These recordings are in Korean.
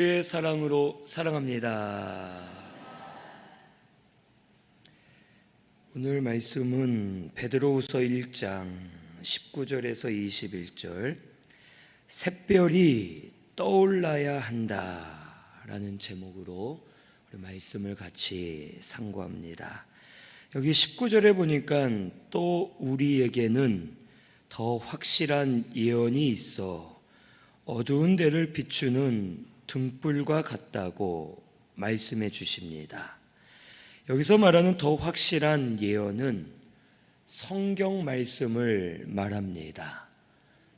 주의 사랑으로 사랑합니다. 오늘 말씀은 베드로후서 1장 19절에서 21절, 샛별이 떠올라야 한다라는 제목으로 우리 말씀을 같이 상고합니다. 여기 19절에 보니까 또 우리에게는 더 확실한 예언이 있어 어두운 데를 비추는 등불과 같다고 말씀해 주십니다. 여기서 말하는 더 확실한 예언은 성경 말씀을 말합니다.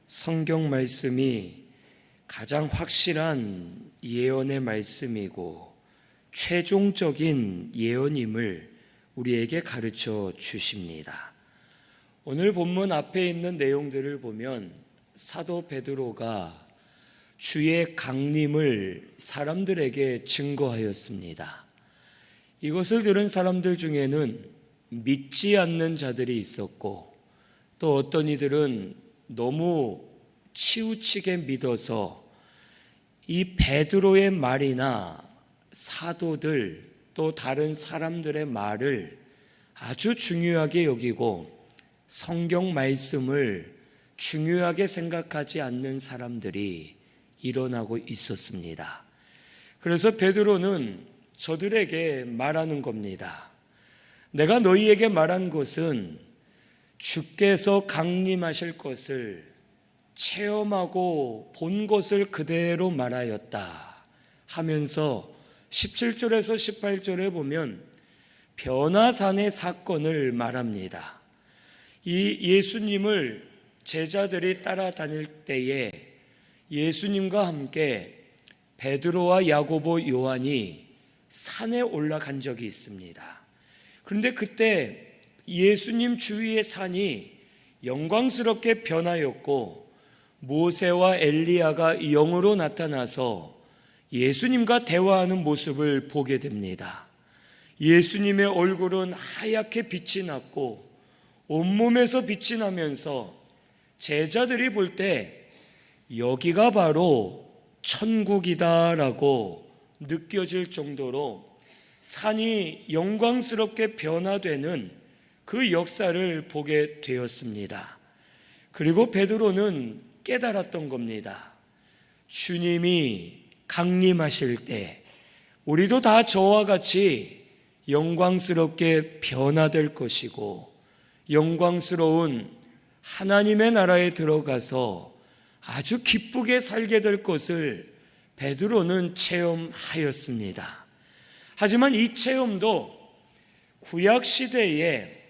성경 말씀이 가장 확실한 예언의 말씀이고 최종적인 예언임을 우리에게 가르쳐 주십니다. 오늘 본문 앞에 있는 내용들을 보면 사도 베드로가 주의 강림을 사람들에게 증거하였습니다. 이것을 들은 사람들 중에는 믿지 않는 자들이 있었고, 또 어떤 이들은 너무 치우치게 믿어서 이 베드로의 말이나 사도들 또 다른 사람들의 말을 아주 중요하게 여기고 성경 말씀을 중요하게 생각하지 않는 사람들이 일어나고 있었습니다. 그래서 베드로는 저들에게 말하는 겁니다. 내가 너희에게 말한 것은 주께서 강림하실 것을 체험하고 본 것을 그대로 말하였다 하면서 17절에서 18절에 보면 변화산의 사건을 말합니다. 이 예수님을 제자들이 따라다닐 때에 예수님과 함께 베드로와 야고보, 요한이 산에 올라간 적이 있습니다. 그런데 그때 예수님 주위의 산이 영광스럽게 변하였고 모세와 엘리야가 영으로 나타나서 예수님과 대화하는 모습을 보게 됩니다. 예수님의 얼굴은 하얗게 빛이 났고 온몸에서 빛이 나면서 제자들이 볼 때 여기가 바로 천국이다라고 느껴질 정도로 산이 영광스럽게 변화되는 그 역사를 보게 되었습니다. 그리고 베드로는 깨달았던 겁니다. 주님이 강림하실 때 우리도 다 저와 같이 영광스럽게 변화될 것이고 영광스러운 하나님의 나라에 들어가서 아주 기쁘게 살게 될 것을 베드로는 체험하였습니다. 하지만 이 체험도 구약 시대에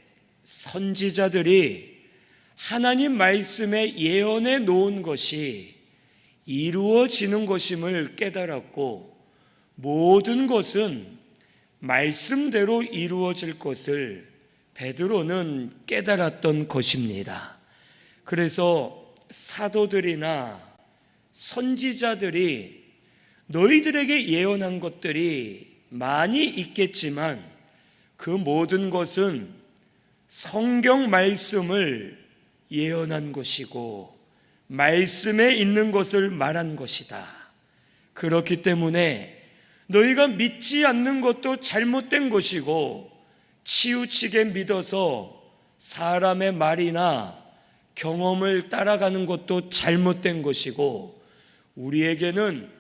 선지자들이 하나님 말씀에 예언해 놓은 것이 이루어지는 것임을 깨달았고 모든 것은 말씀대로 이루어질 것을 베드로는 깨달았던 것입니다. 그래서 사도들이나 선지자들이 너희들에게 예언한 것들이 많이 있겠지만 그 모든 것은 성경 말씀을 예언한 것이고 말씀에 있는 것을 말한 것이다. 그렇기 때문에 너희가 믿지 않는 것도 잘못된 것이고 치우치게 믿어서 사람의 말이나 경험을 따라가는 것도 잘못된 것이고 우리에게는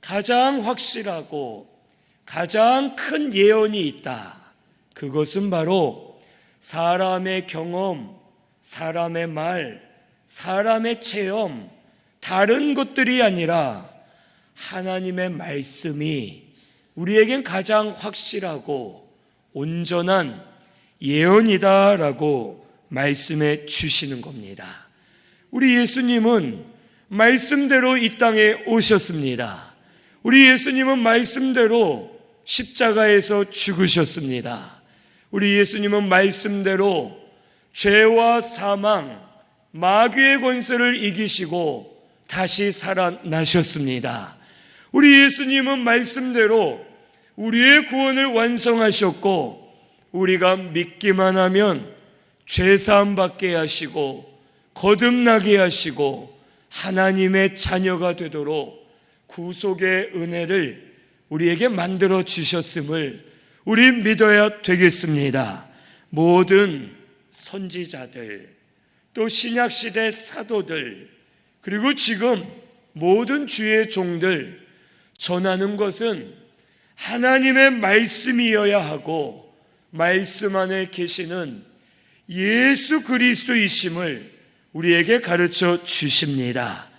가장 확실하고 가장 큰 예언이 있다. 그것은 바로 사람의 경험, 사람의 말, 사람의 체험, 다른 것들이 아니라 하나님의 말씀이 우리에겐 가장 확실하고 온전한 예언이다라고 말씀해 주시는 겁니다. 우리 예수님은 말씀대로 이 땅에 오셨습니다. 우리 예수님은 말씀대로 십자가에서 죽으셨습니다. 우리 예수님은 말씀대로 죄와 사망, 마귀의 권세를 이기시고 다시 살아나셨습니다. 우리 예수님은 말씀대로 우리의 구원을 완성하셨고 우리가 믿기만 하면 죄사함 받게 하시고 거듭나게 하시고 하나님의 자녀가 되도록 구속의 은혜를 우리에게 만들어 주셨음을 우리 믿어야 되겠습니다. 모든 선지자들, 또 신약시대 사도들, 그리고 지금 모든 주의 종들 전하는 것은 하나님의 말씀이어야 하고 말씀 안에 계시는 예수 그리스도이심을 우리에게 가르쳐 주십니다.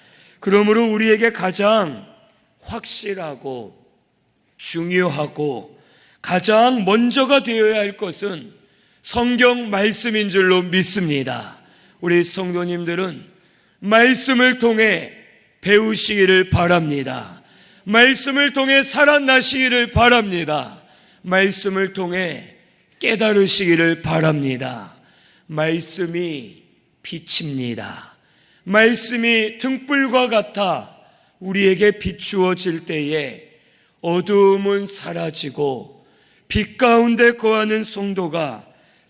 그러므로 우리에게 가장 확실하고 중요하고 가장 먼저가 되어야 할 것은 성경 말씀인 줄로 믿습니다. 우리 성도님들은 말씀을 통해 배우시기를 바랍니다. 말씀을 통해 살아나시기를 바랍니다. 말씀을 통해 깨달으시기를 바랍니다. 말씀이 빛입니다. 말씀이 등불과 같아 우리에게 비추어질 때에 어두움은 사라지고 빛 가운데 거하는 성도가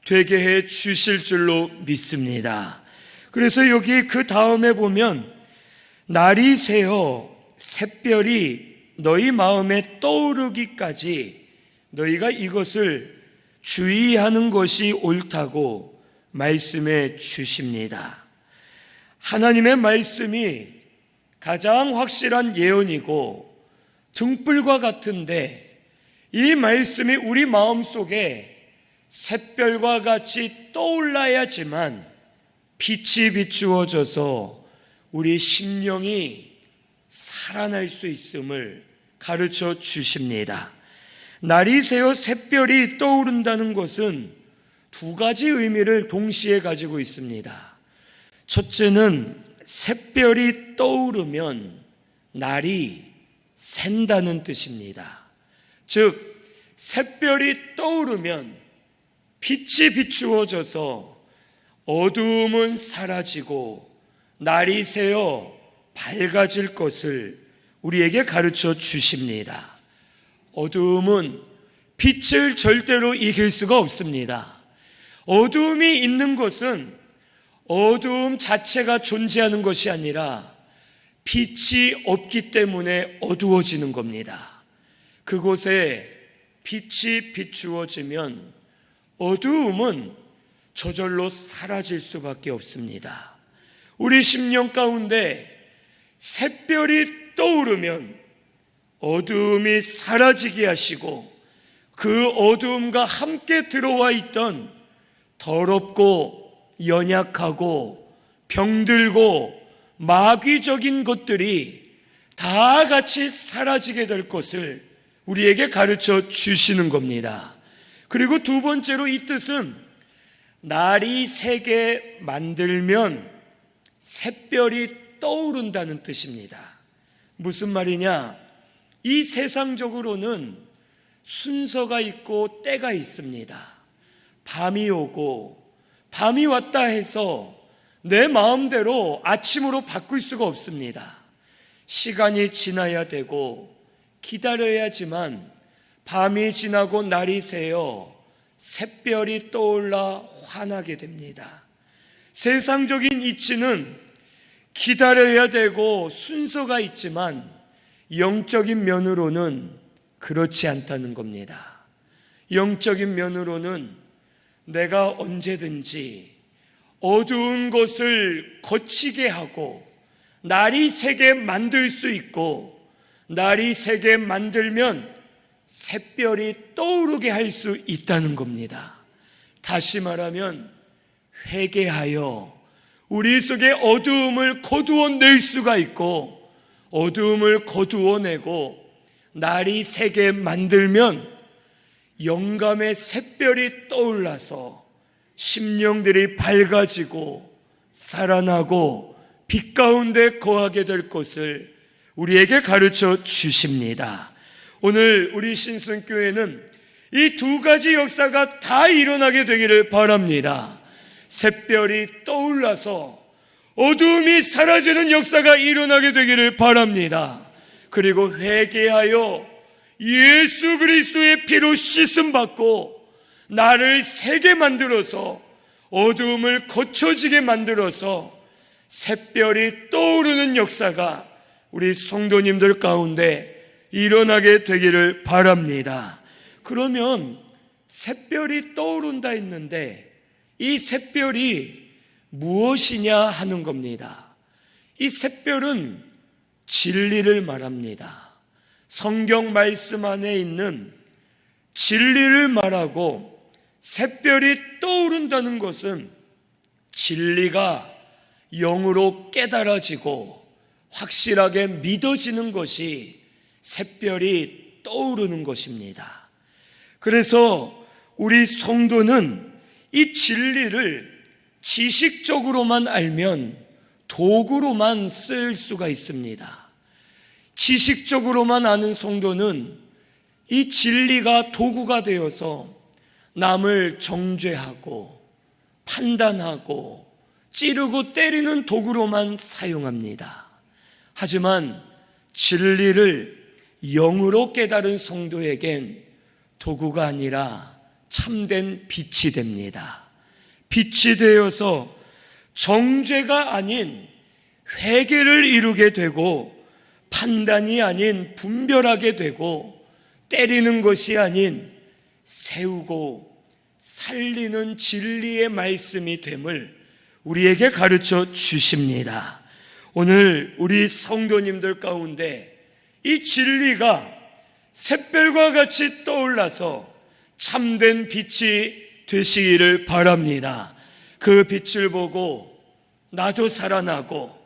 되게 해 주실 줄로 믿습니다. 그래서 여기 그 다음에 보면 날이 새어 샛별이 너희 마음에 떠오르기까지 너희가 이것을 주의하는 것이 옳다고 말씀해 주십니다. 하나님의 말씀이 가장 확실한 예언이고 등불과 같은데 이 말씀이 우리 마음속에 샛별과 같이 떠올라야지만 빛이 비추어져서 우리 심령이 살아날 수 있음을 가르쳐 주십니다. 날이 새어 샛별이 떠오른다는 것은 두 가지 의미를 동시에 가지고 있습니다. 첫째는 샛별이 떠오르면 날이 샌다는 뜻입니다. 즉 샛별이 떠오르면 빛이 비추어져서 어두움은 사라지고 날이 새어 밝아질 것을 우리에게 가르쳐 주십니다. 어두움은 빛을 절대로 이길 수가 없습니다. 어두움이 있는 것은 어두움 자체가 존재하는 것이 아니라 빛이 없기 때문에 어두워지는 겁니다. 그곳에 빛이 비추어지면 어두움은 저절로 사라질 수밖에 없습니다. 우리 심령 가운데 샛별이 떠오르면 어두움이 사라지게 하시고 그 어두움과 함께 들어와 있던 더럽고 연약하고 병들고 마귀적인 것들이 다 같이 사라지게 될 것을 우리에게 가르쳐 주시는 겁니다. 그리고 두 번째로 이 뜻은 날이 새게 만들면 샛별이 떠오른다는 뜻입니다. 무슨 말이냐? 이 세상적으로는 순서가 있고 때가 있습니다. 밤이 오고 밤이 왔다 해서 내 마음대로 아침으로 바꿀 수가 없습니다. 시간이 지나야 되고 기다려야지만 밤이 지나고 날이 새어 샛별이 떠올라 환하게 됩니다. 세상적인 이치는 기다려야 되고 순서가 있지만 영적인 면으로는 그렇지 않다는 겁니다. 영적인 면으로는 내가 언제든지 어두운 것을 거치게 하고 날이 새게 만들 수 있고 날이 새게 만들면 샛별이 떠오르게 할 수 있다는 겁니다. 다시 말하면 회개하여 우리 속의 어두움을 거두어낼 수가 있고 어두움을 거두어내고 날이 새게 만들면 영감의 샛별이 떠올라서 심령들이 밝아지고 살아나고 빛 가운데 거하게 될 것을 우리에게 가르쳐 주십니다. 오늘 우리 신성교회는 이 두 가지 역사가 다 일어나게 되기를 바랍니다. 샛별이 떠올라서 어두움이 사라지는 역사가 일어나게 되기를 바랍니다. 그리고 회개하여 예수 그리스도의 피로 씻음받고 나를 새게 만들어서 어두움을 거쳐지게 만들어서 샛별이 떠오르는 역사가 우리 성도님들 가운데 일어나게 되기를 바랍니다. 그러면 샛별이 떠오른다 했는데 이 샛별이 무엇이냐 하는 겁니다. 이 샛별은 진리를 말합니다. 성경 말씀 안에 있는 진리를 말하고, 샛별이 떠오른다는 것은 진리가 영으로 깨달아지고 확실하게 믿어지는 것이 샛별이 떠오르는 것입니다. 그래서 우리 성도는 이 진리를 지식적으로만 알면 도구로만 쓸 수가 있습니다. 지식적으로만 아는 성도는 이 진리가 도구가 되어서 남을 정죄하고 판단하고 찌르고 때리는 도구로만 사용합니다. 하지만 진리를 영으로 깨달은 성도에겐 도구가 아니라 참된 빛이 됩니다. 빛이 되어서 정죄가 아닌 회개를 이루게 되고, 판단이 아닌 분별하게 되고, 때리는 것이 아닌 세우고 살리는 진리의 말씀이 됨을 우리에게 가르쳐 주십니다. 오늘 우리 성도님들 가운데 이 진리가 샛별과 같이 떠올라서 참된 빛이 되시기를 바랍니다. 그 빛을 보고 나도 살아나고,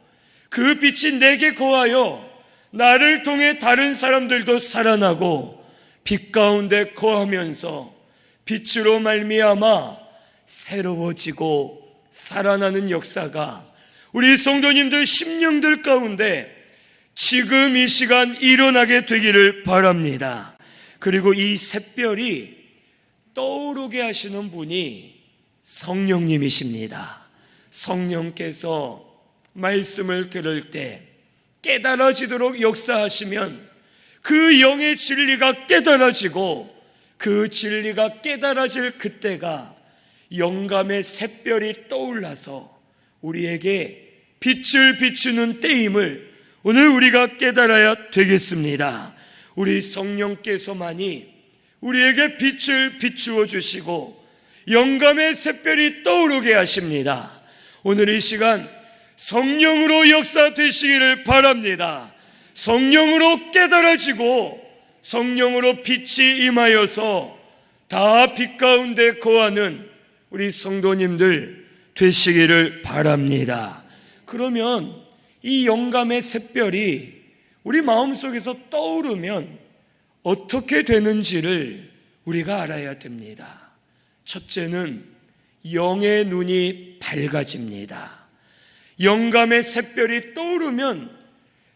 그 빛이 내게 거하여 나를 통해 다른 사람들도 살아나고, 빛 가운데 거하면서 빛으로 말미암아 새로워지고 살아나는 역사가 우리 성도님들 심령들 가운데 지금 이 시간 일어나게 되기를 바랍니다. 그리고 이 샛별이 떠오르게 하시는 분이 성령님이십니다. 성령께서 말씀을 들을 때 깨달아지도록 역사하시면 그 영의 진리가 깨달아지고, 그 진리가 깨달아질 그때가 영감의 샛별이 떠올라서 우리에게 빛을 비추는 때임을 오늘 우리가 깨달아야 되겠습니다. 우리 성령께서만이 우리에게 빛을 비추어 주시고 영감의 샛별이 떠오르게 하십니다. 오늘 이 시간 성령으로 역사되시기를 바랍니다. 성령으로 깨달아지고 성령으로 빛이 임하여서 다 빛 가운데 거하는 우리 성도님들 되시기를 바랍니다. 그러면 이 영감의 샛별이 우리 마음속에서 떠오르면 어떻게 되는지를 우리가 알아야 됩니다. 첫째는 영의 눈이 밝아집니다. 영감의 샛별이 떠오르면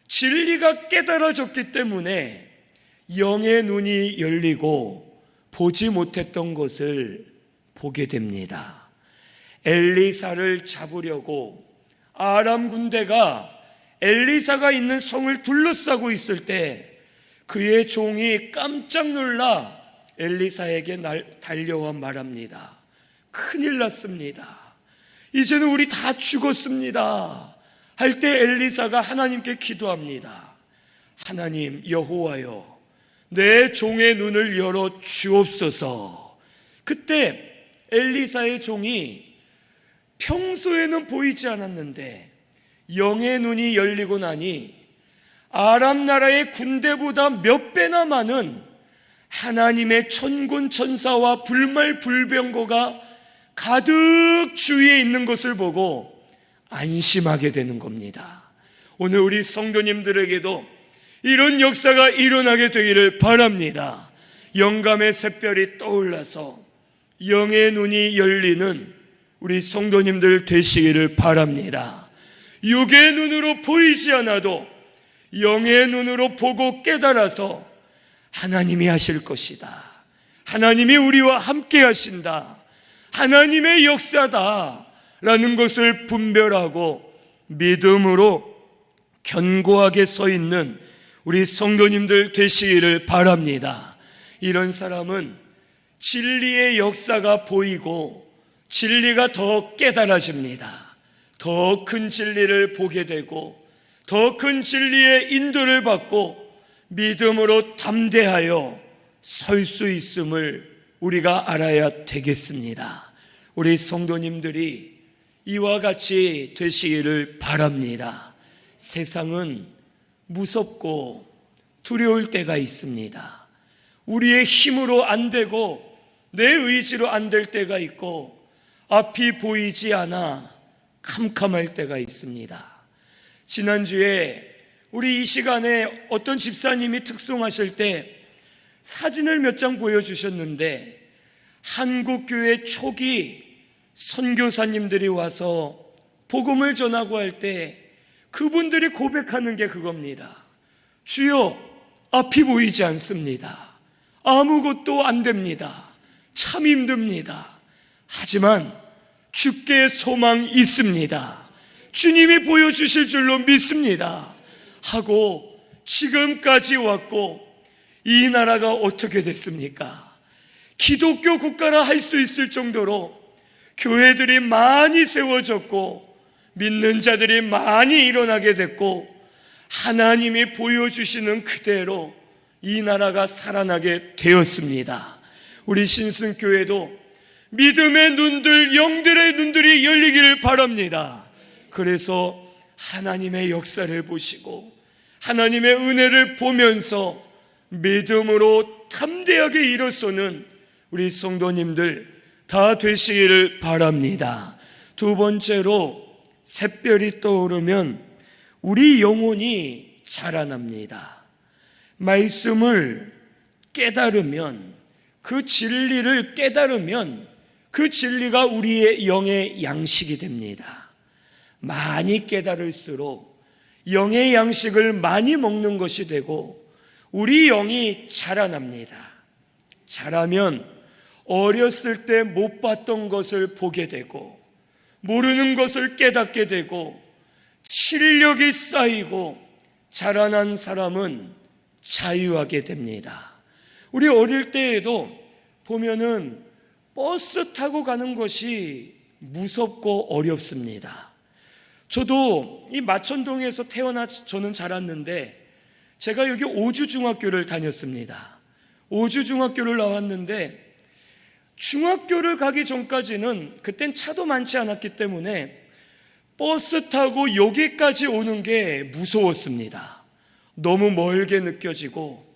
진리가 깨달아졌기 때문에 영의 눈이 열리고 보지 못했던 것을 보게 됩니다. 엘리사를 잡으려고 아람 군대가 엘리사가 있는 성을 둘러싸고 있을 때 그의 종이 깜짝 놀라 엘리사에게 달려와 말합니다. 큰일 났습니다. 이제는 우리 다 죽었습니다. 할 때 엘리사가 하나님께 기도합니다. 하나님 여호와여, 내 종의 눈을 열어 주옵소서. 그때 엘리사의 종이 평소에는 보이지 않았는데 영의 눈이 열리고 나니 아람 나라의 군대보다 몇 배나 많은 하나님의 천군 천사와 불말불병거가 가득 주위에 있는 것을 보고 안심하게 되는 겁니다. 오늘 우리 성도님들에게도 이런 역사가 일어나게 되기를 바랍니다. 영감의 샛별이 떠올라서 영의 눈이 열리는 우리 성도님들 되시기를 바랍니다. 육의 눈으로 보이지 않아도 영의 눈으로 보고 깨달아서 하나님이 하실 것이다, 하나님이 우리와 함께 하신다, 하나님의 역사다 라는 것을 분별하고 믿음으로 견고하게 서 있는 우리 성도님들 되시기를 바랍니다. 이런 사람은 진리의 역사가 보이고 진리가 더 깨달아집니다. 더 큰 진리를 보게 되고 더 큰 진리의 인도를 받고 믿음으로 담대하여 설 수 있음을 우리가 알아야 되겠습니다. 우리 성도님들이 이와 같이 되시기를 바랍니다. 세상은 무섭고 두려울 때가 있습니다. 우리의 힘으로 안 되고 내 의지로 안 될 때가 있고 앞이 보이지 않아 캄캄할 때가 있습니다. 지난주에 우리 이 시간에 어떤 집사님이 특송하실 때 사진을 몇 장 보여주셨는데 한국교회 초기 선교사님들이 와서 복음을 전하고 할 때 그분들이 고백하는 게 그겁니다. 주여, 앞이 보이지 않습니다. 아무것도 안 됩니다. 참 힘듭니다. 하지만 주께 소망이 있습니다. 주님이 보여주실 줄로 믿습니다. 하고 지금까지 왔고, 이 나라가 어떻게 됐습니까? 기독교 국가라 할 수 있을 정도로 교회들이 많이 세워졌고 믿는 자들이 많이 일어나게 됐고 하나님이 보여주시는 그대로 이 나라가 살아나게 되었습니다. 우리 신승교회도 믿음의 눈들, 영들의 눈들이 열리기를 바랍니다. 그래서 하나님의 역사를 보시고 하나님의 은혜를 보면서 믿음으로 담대하게 일어서는 우리 성도님들 다 되시기를 바랍니다. 두 번째로, 샛별이 떠오르면 우리 영혼이 자라납니다. 말씀을 깨달으면, 그 진리를 깨달으면 그 진리가 우리의 영의 양식이 됩니다. 많이 깨달을수록 영의 양식을 많이 먹는 것이 되고 우리 영이 자라납니다. 자라면 어렸을 때 못 봤던 것을 보게 되고 모르는 것을 깨닫게 되고 실력이 쌓이고 자라난 사람은 자유하게 됩니다. 우리 어릴 때에도 보면은 버스 타고 가는 것이 무섭고 어렵습니다. 저도 이 마천동에서 태어나 저는 자랐는데 제가 여기 오주중학교를 다녔습니다. 오주중학교를 나왔는데 중학교를 가기 전까지는 그땐 차도 많지 않았기 때문에 버스 타고 여기까지 오는 게 무서웠습니다. 너무 멀게 느껴지고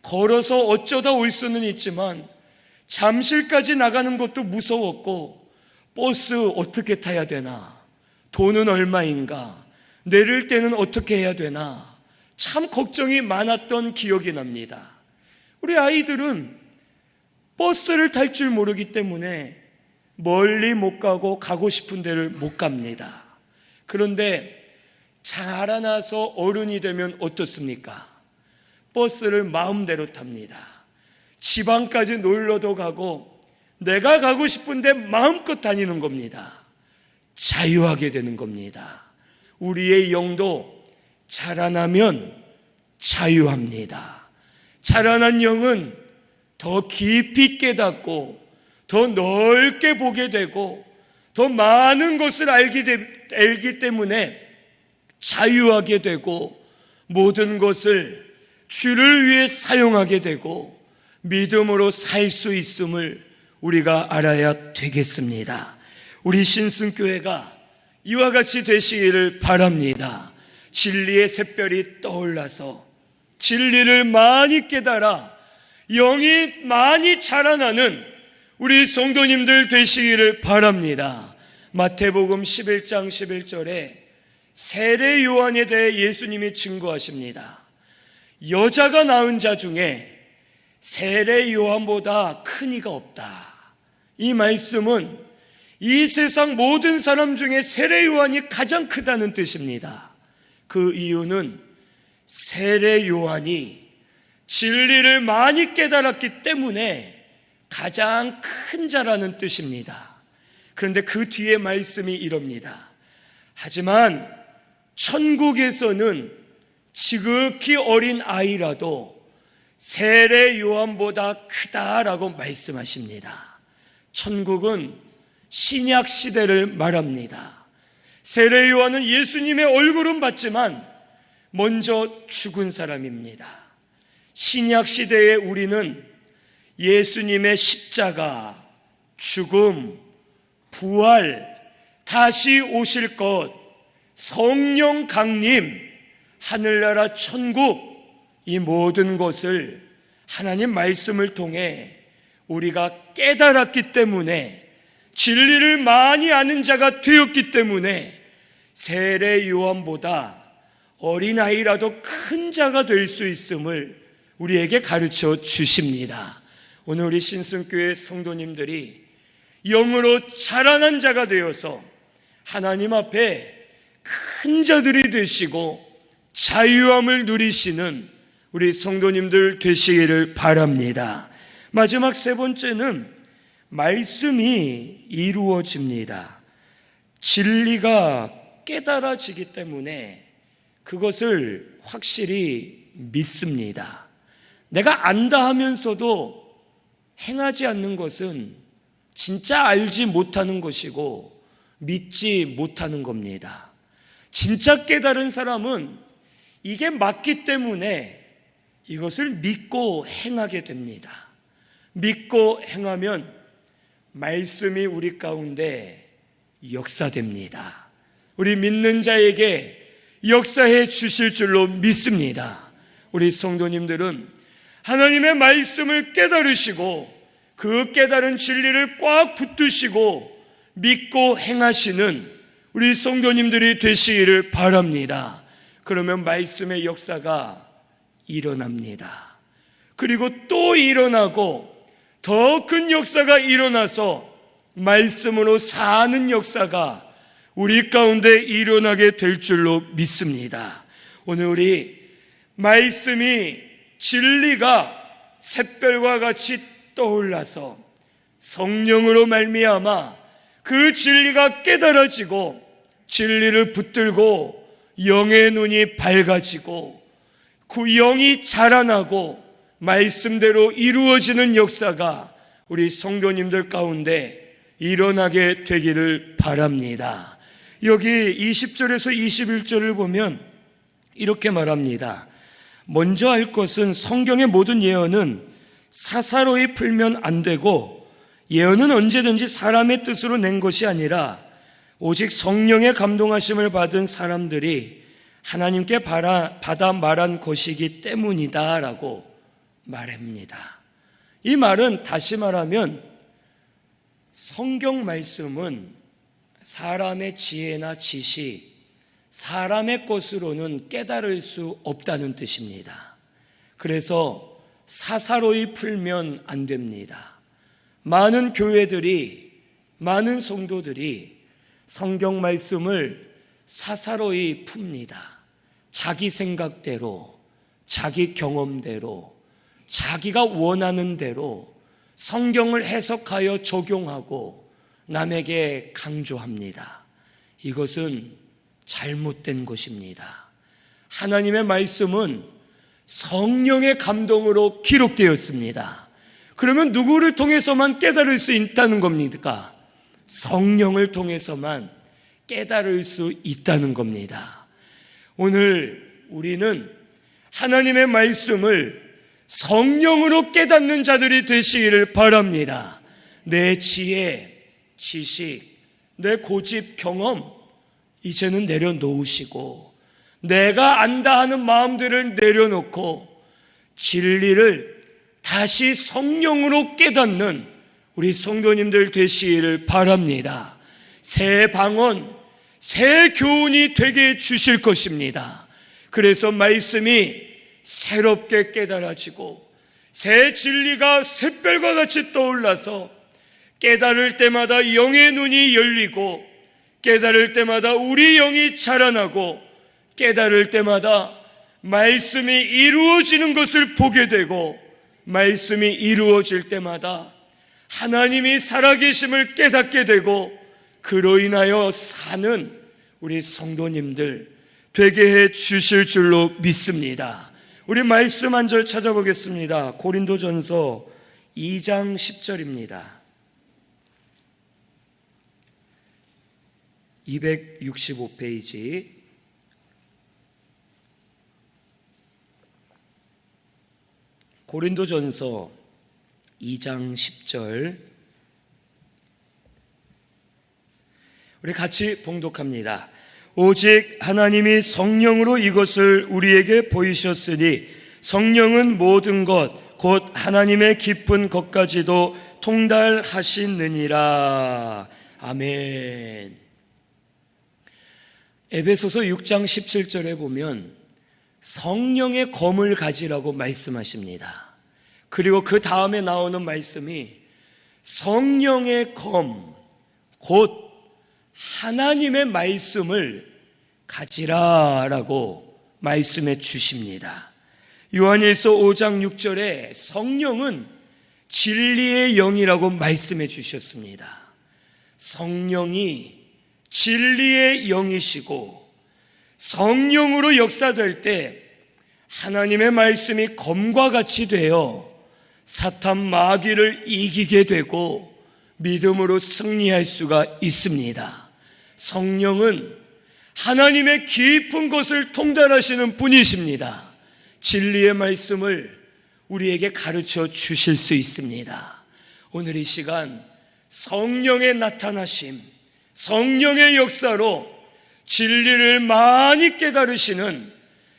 걸어서 어쩌다 올 수는 있지만 잠실까지 나가는 것도 무서웠고 버스 어떻게 타야 되나, 돈은 얼마인가, 내릴 때는 어떻게 해야 되나 참 걱정이 많았던 기억이 납니다. 우리 아이들은 버스를 탈 줄 모르기 때문에 멀리 못 가고 가고 싶은 데를 못 갑니다. 그런데 자라나서 어른이 되면 어떻습니까? 버스를 마음대로 탑니다. 지방까지 놀러도 가고 내가 가고 싶은데 마음껏 다니는 겁니다. 자유하게 되는 겁니다. 우리의 영도 자라나면 자유합니다. 자라난 영은 더 깊이 깨닫고 더 넓게 보게 되고 더 많은 것을 알기 때문에 자유하게 되고 모든 것을 주를 위해 사용하게 되고 믿음으로 살 수 있음을 우리가 알아야 되겠습니다. 우리 신승교회가 이와 같이 되시기를 바랍니다. 진리의 샛별이 떠올라서 진리를 많이 깨달아 영이 많이 자라나는 우리 성도님들 되시기를 바랍니다. 마태복음 11장 11절에 세례 요한에 대해 예수님이 증거하십니다. 여자가 낳은 자 중에 세례 요한보다 큰 이가 없다. 이 말씀은 이 세상 모든 사람 중에 세례 요한이 가장 크다는 뜻입니다. 그 이유는 세례 요한이 진리를 많이 깨달았기 때문에 가장 큰 자라는 뜻입니다. 그런데 그 뒤에 말씀이 이럽니다. 하지만 천국에서는 지극히 어린 아이라도 세례 요한보다 크다라고 말씀하십니다. 천국은 신약 시대를 말합니다. 세례 요한은 예수님의 얼굴은 봤지만 먼저 죽은 사람입니다. 신약 시대에 우리는 예수님의 십자가, 죽음, 부활, 다시 오실 것, 성령 강림, 하늘나라 천국, 이 모든 것을 하나님 말씀을 통해 우리가 깨달았기 때문에, 진리를 많이 아는 자가 되었기 때문에 세례 요한보다 어린아이라도 큰 자가 될 수 있음을 우리에게 가르쳐 주십니다. 오늘 우리 신승교회 성도님들이 영으로 자라난 자가 되어서 하나님 앞에 큰 자들이 되시고 자유함을 누리시는 우리 성도님들 되시기를 바랍니다. 마지막 세 번째는 말씀이 이루어집니다. 진리가 깨달아지기 때문에 그것을 확실히 믿습니다. 내가 안다 하면서도 행하지 않는 것은 진짜 알지 못하는 것이고 믿지 못하는 겁니다. 진짜 깨달은 사람은 이게 맞기 때문에 이것을 믿고 행하게 됩니다. 믿고 행하면 말씀이 우리 가운데 역사됩니다. 우리 믿는 자에게 역사해 주실 줄로 믿습니다. 우리 성도님들은 하나님의 말씀을 깨달으시고 그 깨달은 진리를 꽉 붙드시고 믿고 행하시는 우리 성도님들이 되시기를 바랍니다. 그러면 말씀의 역사가 일어납니다. 그리고 또 일어나고 더 큰 역사가 일어나서 말씀으로 사는 역사가 우리 가운데 일어나게 될 줄로 믿습니다. 오늘 우리 말씀이, 진리가 샛별과 같이 떠올라서 성령으로 말미암아 그 진리가 깨달아지고 진리를 붙들고 영의 눈이 밝아지고 그 영이 자라나고 말씀대로 이루어지는 역사가 우리 성도님들 가운데 일어나게 되기를 바랍니다. 여기 20절에서 21절을 보면 이렇게 말합니다. 먼저 할 것은 성경의 모든 예언은 사사로이 풀면 안 되고 예언은 언제든지 사람의 뜻으로 낸 것이 아니라 오직 성령의 감동하심을 받은 사람들이 하나님께 받아 말한 것이기 때문이다 라고 말합니다. 이 말은 다시 말하면 성경 말씀은 사람의 지혜나 지식, 사람의 것으로는 깨달을 수 없다는 뜻입니다. 그래서 사사로이 풀면 안 됩니다. 많은 교회들이, 많은 성도들이 성경 말씀을 사사로이 풉니다. 자기 생각대로, 자기 경험대로, 자기가 원하는 대로 성경을 해석하여 적용하고 남에게 강조합니다. 이것은 잘못된 것입니다. 하나님의 말씀은 성령의 감동으로 기록되었습니다. 그러면 누구를 통해서만 깨달을 수 있다는 겁니까? 성령을 통해서만 깨달을 수 있다는 겁니다. 오늘 우리는 하나님의 말씀을 성령으로 깨닫는 자들이 되시기를 바랍니다. 내 지혜, 지식, 내 고집, 경험 이제는 내려놓으시고 내가 안다 하는 마음들을 내려놓고 진리를 다시 성령으로 깨닫는 우리 성도님들 되시기를 바랍니다. 새 방언, 새 교훈이 되게 해 주실 것입니다. 그래서 말씀이 새롭게 깨달아지고 새 진리가 샛별과 같이 떠올라서 깨달을 때마다 영의 눈이 열리고 깨달을 때마다 우리 영이 자라나고 깨달을 때마다 말씀이 이루어지는 것을 보게 되고 말씀이 이루어질 때마다 하나님이 살아계심을 깨닫게 되고 그로 인하여 사는 우리 성도님들 되게 해 주실 줄로 믿습니다. 우리 말씀 한 절 찾아보겠습니다. 고린도전서 2장 10절입니다. 265페이지 고린도전서 2장 10절 우리 같이 봉독합니다. 오직 하나님이 성령으로 이것을 우리에게 보이셨으니 성령은 모든 것 곧 하나님의 깊은 것까지도 통달하시느니라. 아멘. 에베소서 6장 17절에 보면 성령의 검을 가지라고 말씀하십니다. 그리고 그 다음에 나오는 말씀이 성령의 검, 곧 하나님의 말씀을 가지라라고 말씀해 주십니다. 요한일서 5장 6절에 성령은 진리의 영이라고 말씀해 주셨습니다. 성령이 진리의 영이시고 성령으로 역사될 때 하나님의 말씀이 검과 같이 되어 사탄 마귀를 이기게 되고 믿음으로 승리할 수가 있습니다. 성령은 하나님의 깊은 것을 통달하시는 분이십니다. 진리의 말씀을 우리에게 가르쳐 주실 수 있습니다. 오늘 이 시간 성령의 나타나심, 성령의 역사로 진리를 많이 깨달으시는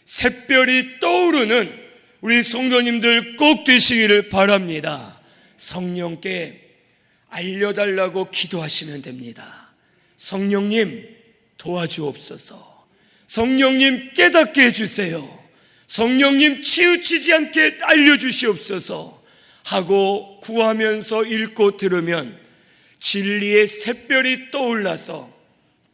샛별이 떠오르는 우리 성도님들 꼭 되시기를 바랍니다. 성령께 알려달라고 기도하시면 됩니다. 성령님 도와주옵소서. 성령님 깨닫게 해주세요. 성령님 치우치지 않게 알려주시옵소서 하고 구하면서 읽고 들으면 진리의 샛별이 떠올라서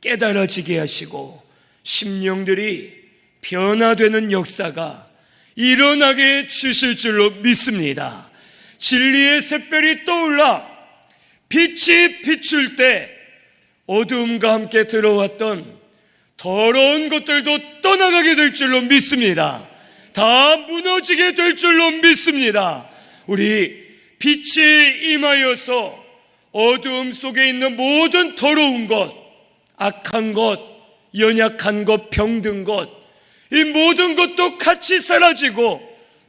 깨달아지게 하시고 심령들이 변화되는 역사가 일어나게 주실 줄로 믿습니다. 진리의 샛별이 떠올라 빛이 비출 때 어두움과 함께 들어왔던 더러운 것들도 떠나가게 될 줄로 믿습니다. 다 무너지게 될 줄로 믿습니다. 우리 빛이 임하여서 어두움 속에 있는 모든 더러운 것, 악한 것, 연약한 것, 병든 것, 이 모든 것도 같이 사라지고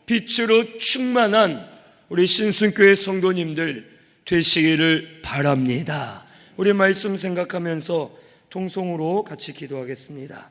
빛으로 충만한 우리 신순교회 성도님들 되시기를 바랍니다. 우리 말씀 생각하면서 통성으로 같이 기도하겠습니다.